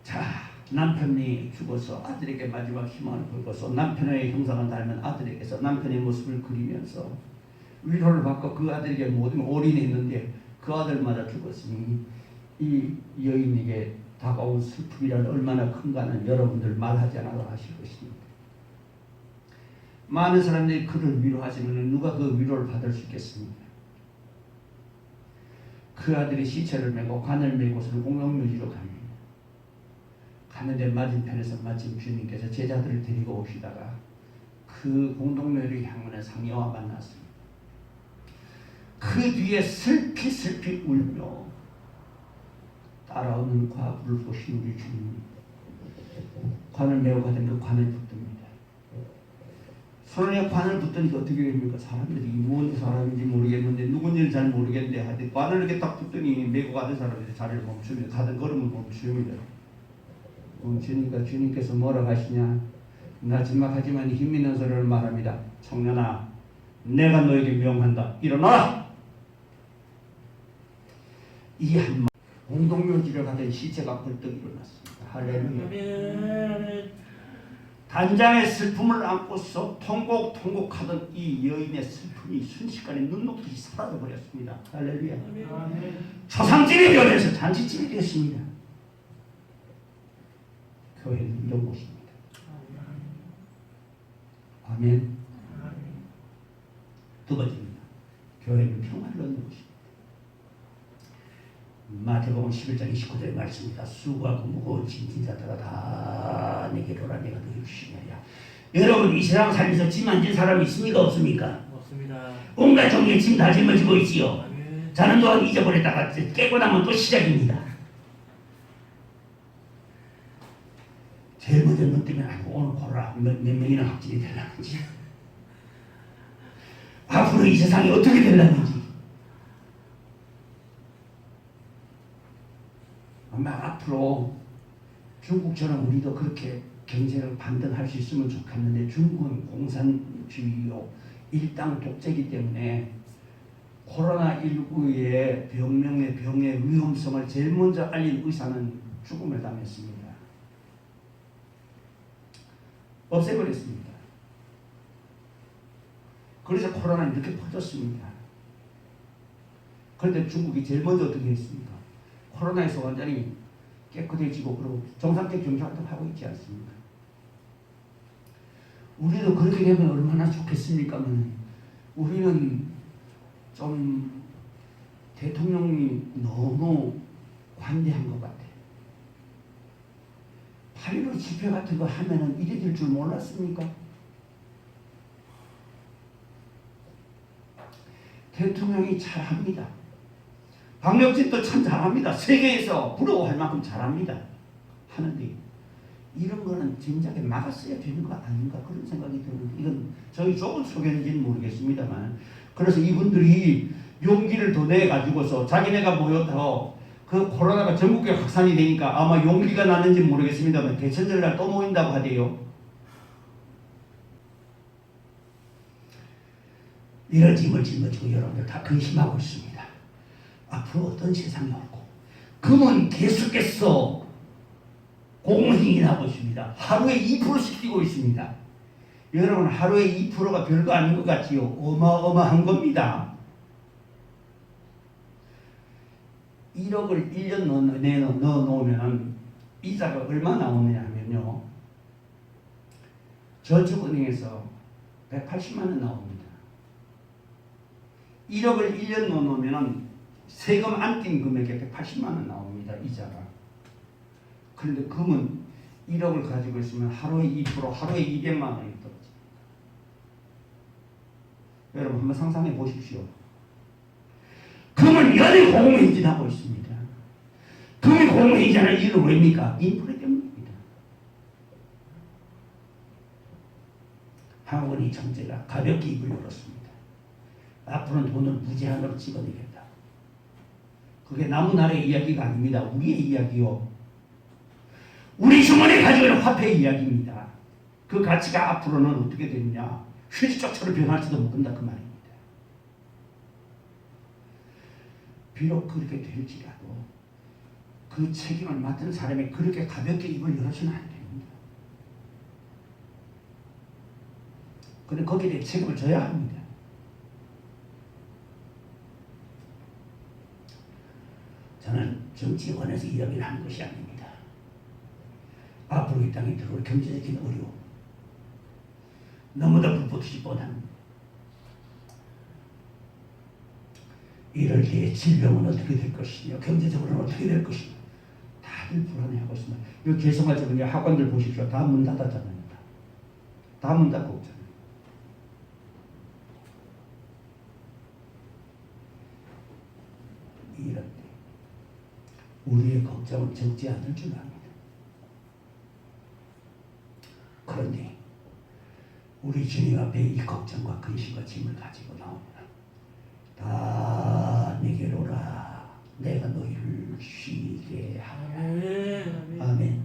자, 남편이 죽어서 아들에게 마지막 희망을 걸고서 남편의 형상을 닮은 아들에게서 남편의 모습을 그리면서 위로를 받고 그 아들에게 모든 올인했는데 그 아들마다 죽었으니 이 여인에게 다가온 슬픔이란 얼마나 큰가는 여러분들 말하지 않아도 아실 것입니다. 많은 사람들이 그를 위로하시면 누가 그 위로를 받을 수 있겠습니까? 그 아들이 시체를 메고 관을 메고서는 공동묘지로 갑니다. 가는데 맞은편에서 마침 주님께서 제자들을 데리고 오시다가 그 공동묘를 향하는 상여와 만났습니다. 그 뒤에 슬피 울며 따라오는 과부를 보신 우리 주님, 관을 메고 가던 그 관을 붙듭니다. 손에 관을 붙더니 어떻게 됩니까? 사람들이 무슨 사람인지 모르겠는데 누군지는 잘 모르겠는데 하여튼 관을 이렇게 딱 붙더니 메고 가던 사람들이 자리를 멈춥니다. 가던 걸음을 멈춥니다. 멈추니까 주님께서 뭐라고 하시냐? 나지막하지만 힘 있는 소리를 말합니다. 청년아, 내가 너에게 명한다. 일어나라! 이 한마디, 공동묘지를 가던 시체가 벌떡 일어났습니다. 할렐루야. 단장의 슬픔을 안고서 통곡하던 이 여인의 슬픔이 순식간에 눈 녹듯이 사라져버렸습니다. 할렐루야. 초상집이 변해서 잔치집이 되었습니다. 교회는 이런 곳입니다. 아멘. 두 번째입니다. 교회는 평화를 얻는 곳입니다. 마태복음 11장 29절의 말씀입니다. 수고하고 무거운 짐진 자들아 다 내게로 오라, 내가 너희를 쉬리라. 여러분, 이 세상 살면서 짐 안 진 사람이 있습니까? 없습니까? 없습니다. 온갖 종류의 짐 다 짊어지고 있지요. 아멘. 자는 동안 잊어버렸다가 깨고 나면 또 시작입니다. 제일 먼저 눈 뜨면 아이고 오늘 코로나 몇 명이나 확진이 되려는지, 앞으로 이 세상이 어떻게 되려는지, 아마 앞으로 중국처럼 우리도 그렇게 경제를 반등할 수 있으면 좋겠는데 중국은 공산주의요 일당 독재이기 때문에 코로나19의 병의 위험성을 제일 먼저 알린 의사는 죽음을 당했습니다. 없애버렸습니다. 그래서 코로나는 이렇게 퍼졌습니다. 그런데 중국이 제일 먼저 어떻게 했습니까? 코로나에서 완전히 깨끗해지고 그리고 정상적 경제활동 하고 있지 않습니까? 우리도 그렇게 되면 얼마나 좋겠습니까? 우리는 좀 대통령이 너무 관대한 것 같아요. 8.15 집회 같은 거 하면은 이래 될 줄 몰랐습니까? 대통령이 잘합니다. 박명진도 참 잘합니다. 세계에서 부러워할 만큼 잘합니다. 하는데 이런 거는 진작에 막았어야 되는 거 아닌가 그런 생각이 드는데 이건 저희 좁은 소견인지는 모르겠습니다만 그래서 이분들이 용기를 더 내가지고서 자기네가 모였다고 그 코로나가 전국에 확산이 되니까 아마 용기가 나는지 모르겠습니다만 대천절날 또 모인다고 하대요. 이런 짐을 짊어지고 여러분들 다 근심하고 있습니다. 앞으로 어떤 세상이 올고 금은 계속해서 공행이 나고 있습니다. 하루에 2%씩 뛰고 있습니다. 여러분 하루에 2%가 별거 아닌 것 같지요? 어마어마한 겁니다. 1억을 1년 내에 넣어놓으면 이자가 얼마 나오느냐 하면요. 저축은행에서 180만 원 나옵니다. 1억을 1년 넣어놓으면 세금 안 낀 금액에 180만 원 나옵니다. 이자가. 그런데 금은 1억을 가지고 있으면 하루에 2%, 하루에 200만 원이 떨어집니다. 여러분 한번 상상해 보십시오. 금은 연일 공무행진하고 있습니다. 금이 공무행진하는 이유는 왜입니까? 인플레 때문입니다. 한국은 이 정제가 가볍게 입을 열었습니다. 앞으로는 돈을 무제한으로 집어내겠다. 그게 남은 나라의 이야기가 아닙니다. 우리의 이야기요. 우리 주머니에 가지고 있는 화폐의 이야기입니다. 그 가치가 앞으로는 어떻게 되느냐. 휴지쪽처럼 변할지도 모른다 그 말입니다. 비록 그렇게 될지라도 그 책임을 맡은 사람이 그렇게 가볍게 입을 열어서는 안 됩니다. 그런데 거기에 대해 책임을 져야 합니다. 저는 정치권에서 이야기를 하는 것이 아닙니다. 앞으로 이 땅에 들어올 경제적인 어려움, 너무나 불보듯이 뻔한 이럴 때의 질병은 어떻게 될 것이며 경제적으로는 어떻게 될 것이며 다 다들 불안해하고 있습니다. 이 개성화적인 학원들 보십시오. 다 문 닫았잖아요. 다 문 닫고 있잖아요. 이럴 때 우리의 걱정은 적지 않을 줄 압니다. 그런데 우리 주님 앞에 이 걱정과 근심과 짐을 가지고 나옵니다. 다 내게로 오라. 내가 너희를 쉬게 하라. 아멘.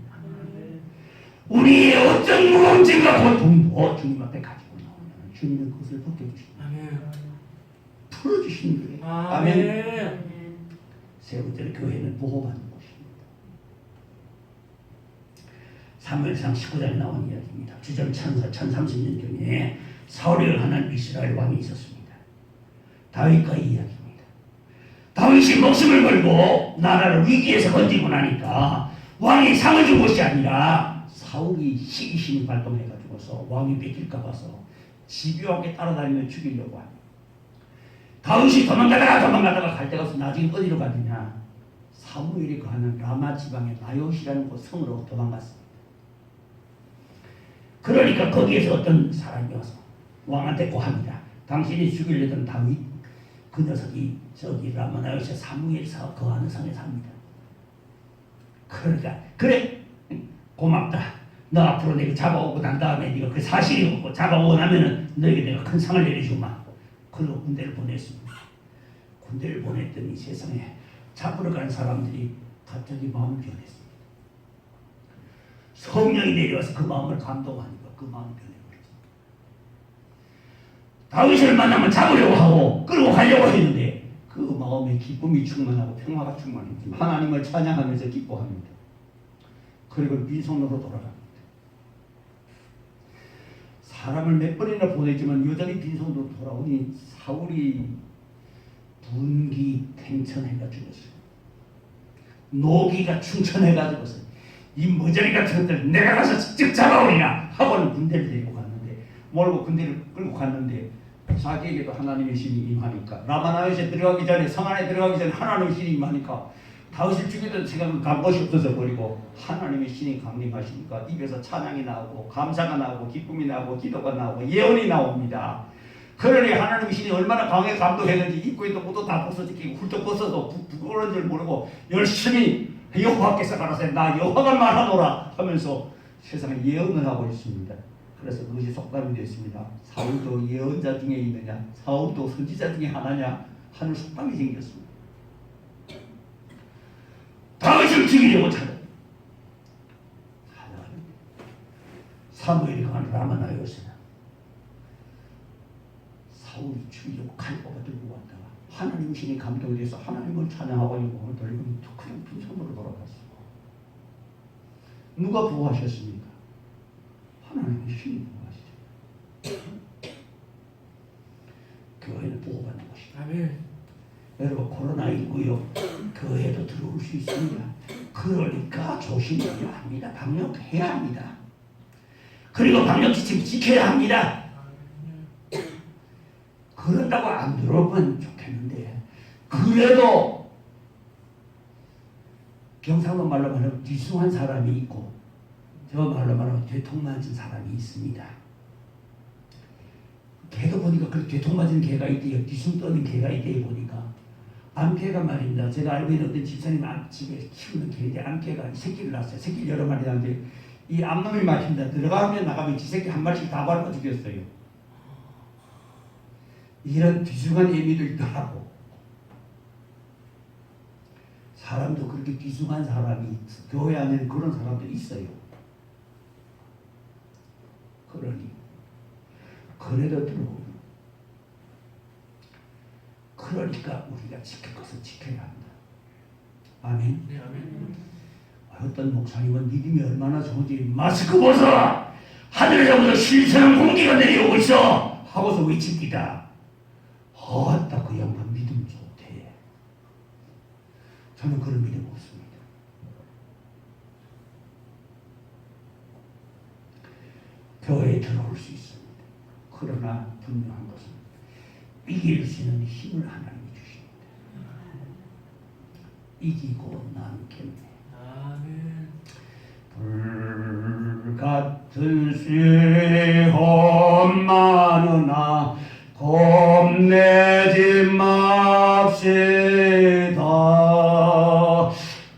우리의 어떤 무거움과 고통도 주님 앞에 가지고 나오면 주님은 그것을 벗겨주십니다. 풀어주시는 거예요. 아멘. 세 번째로 교회는 보호받는 곳입니다. 사무엘상 19장에 나온 이야기입니다. 주전 1030년경에 사울이라는 하나님 이스라엘 왕이 있었습니다. 다윗과의 이야기입니다. 다윗이 목숨을 걸고 나라를 위기에서 건지고 나니까 왕이 상을 준 것이 아니라 사울이 시기심이 발동해가지고서 왕이 뺏길까 봐서 집요하게 따라다니며 죽이려고 합니다. 다윗이 도망가다가 갈 데가 없어 나중에 어디로 가느냐? 사무엘이 거하는 라마 지방의 나요시라는 곳 성으로 도망갔습니다. 그러니까 거기에서 어떤 사람이 와서 왕한테 고합니다. 당신이 죽이려던 다윗 그 녀석이 저기 라마 나요시 사무엘사 거하는 성에 삽니다. 그러니까 그래 고맙다. 너 앞으로 내가 잡아오고 난 다음에 네가 그 사실이 없고 잡아오고 나면은 너에게 내가 큰 상을 내려주마. 그리고 군대를 보냈습니다. 군대를 보냈더니 세상에 잡으러 간 사람들이 갑자기 마음을 변했습니다. 성령이 내려와서 그 마음을 감동하니까 그 마음이 변해버렸습니다. 다윗을 만나면 잡으려고 하고 끌고 가려고 했는데 그 마음에 기쁨이 충만하고 평화가 충만했지만 하나님을 찬양하면서 기뻐합니다. 그리고 민속으로 돌아갑니다. 사람을 몇 번이나 보냈지만 여전히 빈손으로 돌아오니 사울이 분기탱천해가 죽었어요. 노기가 충천해가지고서 이 머저리 같은 것들 내가 가서 직접 잡아오리라 하고는 군대를 데리고 갔는데 몰고 군대를 끌고 갔는데 자기에게도 하나님의 신이 임하니까 라마나요시에 들어가기 전에 성 안에 들어가기 전에 하나님의 신이 임하니까 다윗을 죽이던 생각은 간 것이 없어져 버리고 하나님의 신이 강림하시니까 입에서 찬양이 나오고 감사가 나오고 기쁨이 나오고 기도가 나오고 예언이 나옵니다. 그러니 하나님의 신이 얼마나 강하게 감동했는지 입구에 있던 옷도 다 벗어지고 훌쩍 벗어도 부끄러운 줄 모르고 열심히 여호와께서 가라사대 나 여호와가 말하노라 하면서 세상에 예언을 하고 있습니다. 그래서 그것이 속담이 되었습니다. 사울도 예언자 중에 있느냐 사울도 선지자 중에 하나냐 하는 속담이 생겼습니다. 다윗을 죽이려고 찾아갑니다. 사무엘이 가는 라마나요시는 사울이 죽이려고 칼뽑아 들고 왔다가 하나님 신이 감동이 돼서 하나님을 찬양하고 영광을 돌리고 그냥 빈손으로 돌아갔어. 누가 보호하셨습니까? 하나님의 신이 보호하시죠. 교회는 보호받는 것이다. 아멘. 여러분 코로나19요 교회도 들어올 수 있습니다. 그러니까 조심해야 합니다. 방역해야 합니다. 그리고 방역지침 지켜야 합니다. 그런다고 안 들어오면 좋겠는데 그래도 경상도 말로 말하면 뒤숭한 사람이 있고 저 말로 말하면 뒤통맞은 사람이 있습니다. 개도 보니까 그 뒤통맞은 개가 있대요. 뒤숭 떠는 개가 있대요. 보니까 암개가 말입니다. 제가 알고 있는 어떤 집사님 집에 키우는 개인데 암개가 새끼를 낳았어요. 새끼를 여러 마리 낳는데 이 암놈이 말입니다. 들어가면 나가면 지 새끼 한 마리씩 다 밟아 죽였어요. 이런 뒤숭한 의미도 있더라고. 사람도 그렇게 뒤숭한 사람이 교회 안에는 그런 사람도 있어요. 그러니 그래도 들어오면 그러니까 우리가 지킬 것은 지켜야 합니다. 아멘. 네, 아멘. 어떤 목사님은 믿음이 얼마나 좋은지 마스크 벗어 하늘에서부터 신선한 공기가 내려오고 있어 하고서 외칩니다. 딱 그 양반 믿음 좋대. 저는 그런 믿음 없습니다. 교회에 들어올 수 있습니다. 그러나 분명한 것은 이길 수 있는 힘을 하나님이 주십니다. 이기고 남겠네. 아멘. 불같은 시험 많으나 겁내지 맙시다.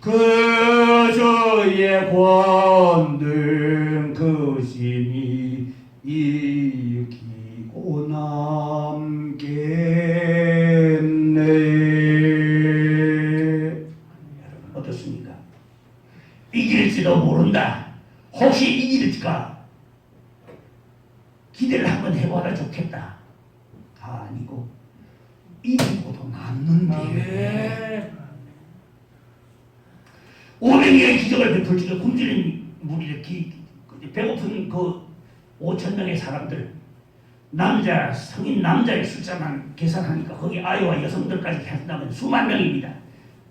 그 주의 권능 그 신이 이기고 남겠네. 여러분 어떻습니까? 이길지도 모른다. 혹시 이길까? 기대를 한번 해봐라 좋겠다. 아니고 이기고도 남는데 500명의 기적을 베풀 적에 굶주린 무리 배고픈 그 5,000명의 사람들 남자 성인 남자의 숫자만 계산하니까 거기 아이와 여성들까지 계산하면 수만 명입니다.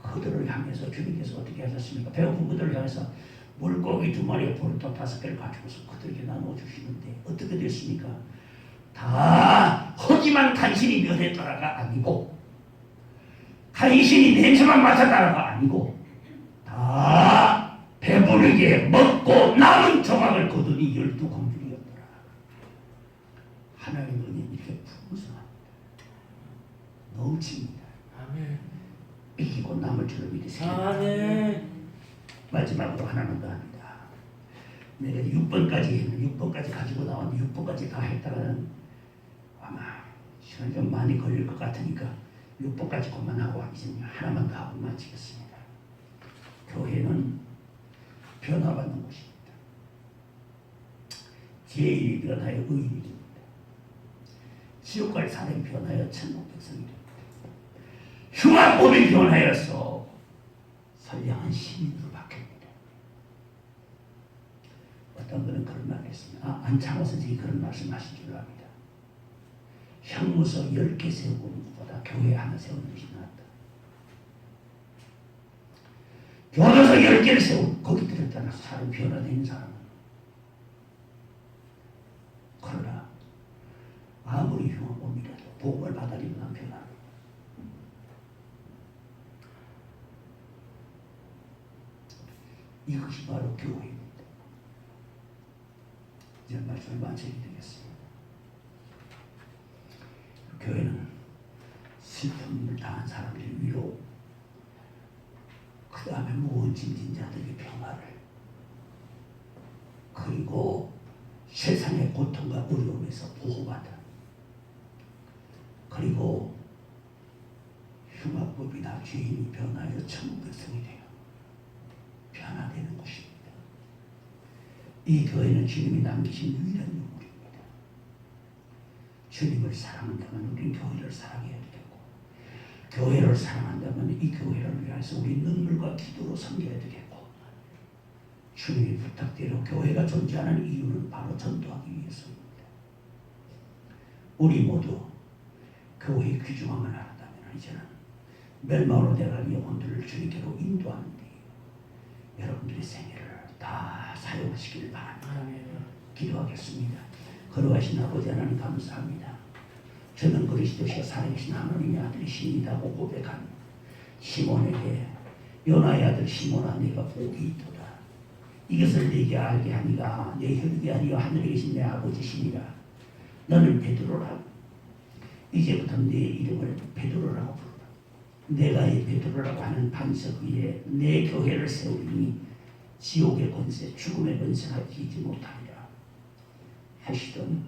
그들을 향해서 주님께서 어떻게 하셨습니까? 배고픈 그들을 향해서 물고기 2마리에 보리떡 5개를 가지고서 그들에게 나눠주시는데 어떻게 됐습니까? 다 허기만 간신히 면했더라가 아니고 간신히 냄새만 맡았다라가 아니고 다 배부르게 먹고 남은 조각을 거두니 12공주이었더라. 하나님의 은혜는 이렇게 풍성합니다. 넘칩니다. 아멘. 이기고 남을 줄을 믿으세요. 아멘. 마지막으로 하나는 더 합니다. 내가 6번까지 가지고 나왔는데 6번까지 다 했다가는 아마 시간이 좀 많이 걸릴 것 같으니까 6번까지 그만하고 이제 하나만 더 하고 마치겠습니다. 교회는 변화받는 곳입니다. 죄인이 변하여 의인이 됩니다. 지옥갈 사람이 변하여 천국 백성이 됩니다. 흉한 몸이 변하여서 선량한 시민으로 바뀝니다. 어떤 분은 그런 말을 했습니다. 안창호 선생님이 그런 말씀하신 줄 압니다. 형무소 10개 세우는 것보다 교회 하나 세우는 것이 낫다. 교도소 10개를 세우고 거기 들었잖아. 사람 변화되는 사람은. 그러나 아무리 흉한 몸이라도 복음을 받아들이면 안 변합니다. 이것이 바로 교회입니다. 이제 말씀을 마쳐야 되겠습니다. 교회는 슬픔을 당한 사람들의 위로, 그 다음에 무언 짐진 자들의 평화를, 그리고 세상의 고통과 어려움에서 보호받아, 그리고 흉악법이나 죄인이 변하여 천국 백성이 되어 변화되는 것입니다. 이 교회는 주님이 남기신 유일한 유물입니다. 주님을 사랑한다면 우리는 교회를 사랑해야 되겠고, 교회를 사랑한다면 이 교회를 위해서 우리 눈물과 기도로 섬겨야 되겠고, 주님의 부탁대로 교회가 존재하는 이유는 바로 전도하기 위해서입니다. 우리 모두 교회의 귀중함을 알았다면 이제는 멸망으로 내려갈 영혼들을 주님께로 인도하는데 여러분들의 생애를 다 사용하시기를 바랍니다. 기도하겠습니다. 거룩하신 아버지 하나님 감사합니다. 저는 그리스도시가 살아계신 하나님의 아들이십니다고 고백한 시몬에게 요나의 아들 시몬아 네가 복이 있도다. 이것을 네게 알게 하니가 내 혈육이 아니여 하늘에 계신 내 아버지시니라. 너는 베드로라. 이제부터 네 이름을 베드로라고 부르라. 내가 이 베드로라고 하는 반석 위에 내 교회를 세우리니 지옥의 권세, 죽음의 권세가 이기지 못하리라 하시던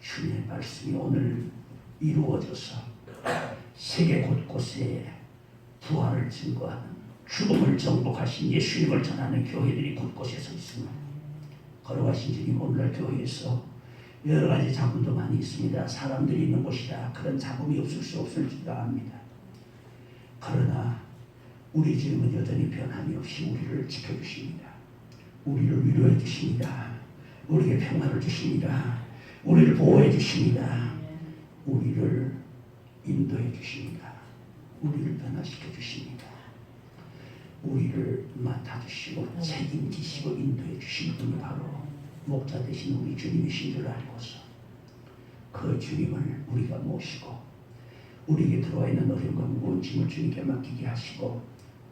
주님의 말씀이 오늘 이루어져서 세계 곳곳에 부활을 증거하는, 죽음을 정복하신 예수님을 전하는 교회들이 곳곳에 서 있습니다. 거룩하신 주님, 오늘날 교회에서 여러 가지 잡음도 많이 있습니다. 사람들이 있는 곳이라 그런 잡음이 없을 수 없을 줄 압니다. 그러나 우리 주님은 여전히 변함이 없이 우리를 지켜주십니다. 우리를 위로해 주십니다. 우리에게 평화를 주십니다. 우리를 보호해 주십니다. 우리를 인도해 주십니다. 우리를 변화시켜 주십니다. 우리를 맡아주시고 책임지시고 인도해 주시는 분이 바로 목자 되신 우리 주님이신 줄 알고서 그 주님을 우리가 모시고 우리에게 들어와 있는 어려움과 무거운 짐을 주님께 맡기게 하시고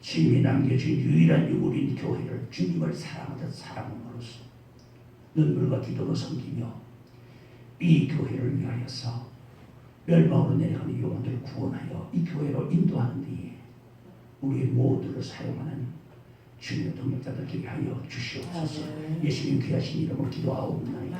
주님이 남겨준 유일한 유물인 교회를 주님을 사랑하듯 사랑함으로써 눈물과 기도로 섬기며 이 교회를 위하여서 멸망으로 내려가는 영혼들을 구원하여 이 교회로 인도하는 데에 우리 모두를 사용하는 주님의 동역자들 되게 하여 주시옵소서. 예수님 귀하신 이름으로 기도하옵나이다.